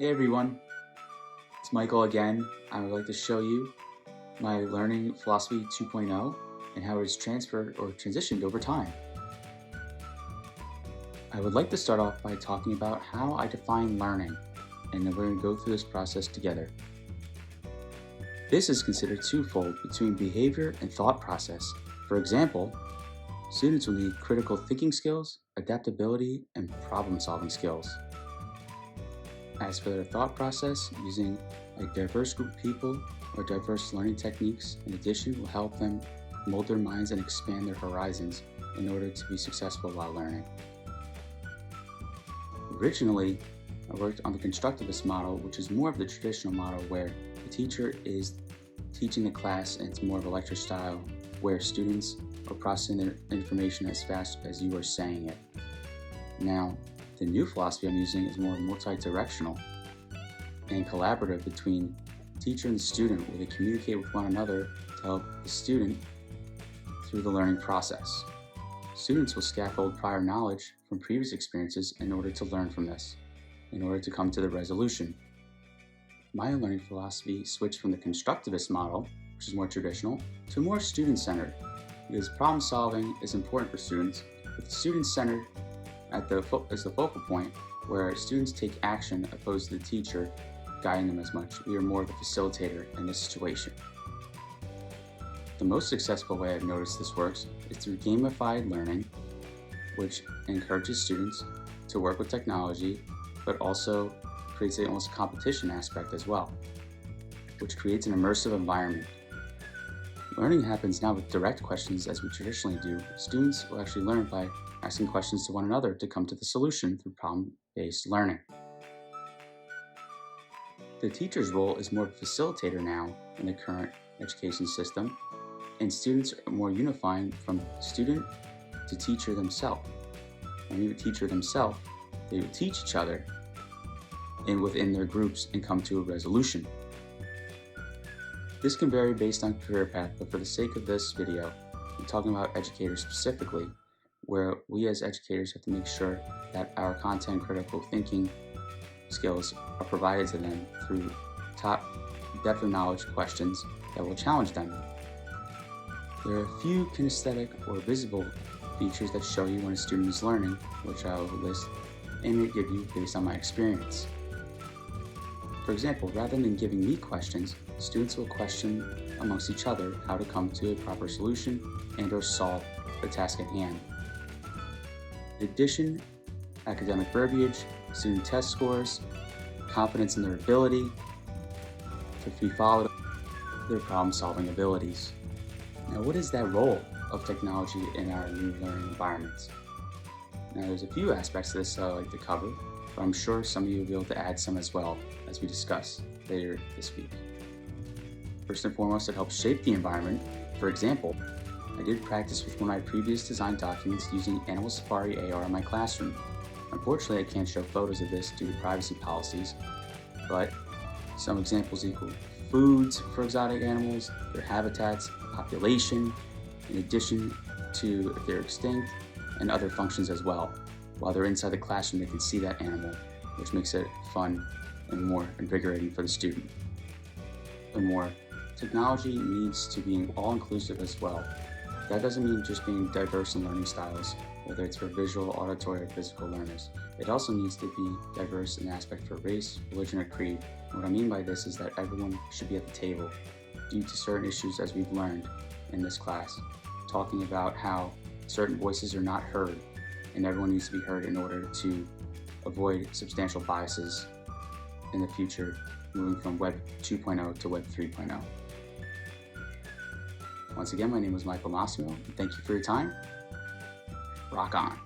Hey everyone, it's Michael again. I would like to show you my Learning Philosophy 2.0 and how it is transferred or transitioned over time. I would like to start off by talking about how I define learning, and then we're going to go through this process together. This is considered twofold between behavior and thought process. For example, students will need critical thinking skills, adaptability, and problem-solving skills. As for their thought process, using a diverse group of people or diverse learning techniques in addition will help them mold their minds and expand their horizons in order to be successful while learning. Originally, I worked on the constructivist model, which is more of the traditional model where the teacher is teaching the class and it's more of a lecture style where students are processing their information as fast as you are saying it. Now, the new philosophy I'm using is more multi-directional and collaborative between teacher and student, where they communicate with one another to help the student through the learning process. Students will scaffold prior knowledge from previous experiences in order to learn from this, in order to come to the resolution. My learning philosophy switched from the constructivist model, which is more traditional, to more student-centered, because problem solving is important for students, with student-centered as the focal point, where students take action opposed to the teacher guiding them as much. We are more of a facilitator in this situation. The most successful way I've noticed this works is through gamified learning, which encourages students to work with technology, but also creates almost a competition aspect as well, which creates an immersive environment. Learning happens now with direct questions as we traditionally do. Students will actually learn by asking questions to one another to come to the solution through problem-based learning. The teacher's role is more of a facilitator now in the current education system, and students are more unifying from student to teacher themselves. When you teacher themselves, they will teach each other and within their groups and come to a resolution. This can vary based on career path, but for the sake of this video, I'm talking about educators specifically, where we as educators have to make sure that our content critical thinking skills are provided to them through top depth of knowledge questions that will challenge them. There are a few kinesthetic or visible features that show you when a student is learning, which I will list and give you based on my experience. For example, rather than giving me questions, students will question amongst each other how to come to a proper solution and or solve the task at hand. In addition, academic verbiage, student test scores, confidence in their ability to be followed, their problem-solving abilities. Now, what is that role of technology in our new learning environments? Now, there's a few aspects to this that I'd like to cover, but I'm sure some of you will be able to add some as well as we discuss later this week. First and foremost, it helps shape the environment. For example, I did practice with one of my previous design documents using Animal Safari AR in my classroom. Unfortunately, I can't show photos of this due to privacy policies, but some examples equal foods for exotic animals, their habitats, population, in addition to if they're extinct, and other functions as well. While they're inside the classroom, they can see that animal, which makes it fun and more invigorating for the student. Furthermore, technology needs to be all-inclusive as well. That doesn't mean just being diverse in learning styles, whether it's for visual, auditory, or physical learners. It also needs to be diverse in aspect for race, religion, or creed. What I mean by this is that everyone should be at the table due to certain issues as we've learned in this class, talking about how certain voices are not heard and everyone needs to be heard in order to avoid substantial biases in the future, moving from Web 2.0 to Web 3.0. Once again, my name is Michael Massimo, and thank you for your time. Rock on.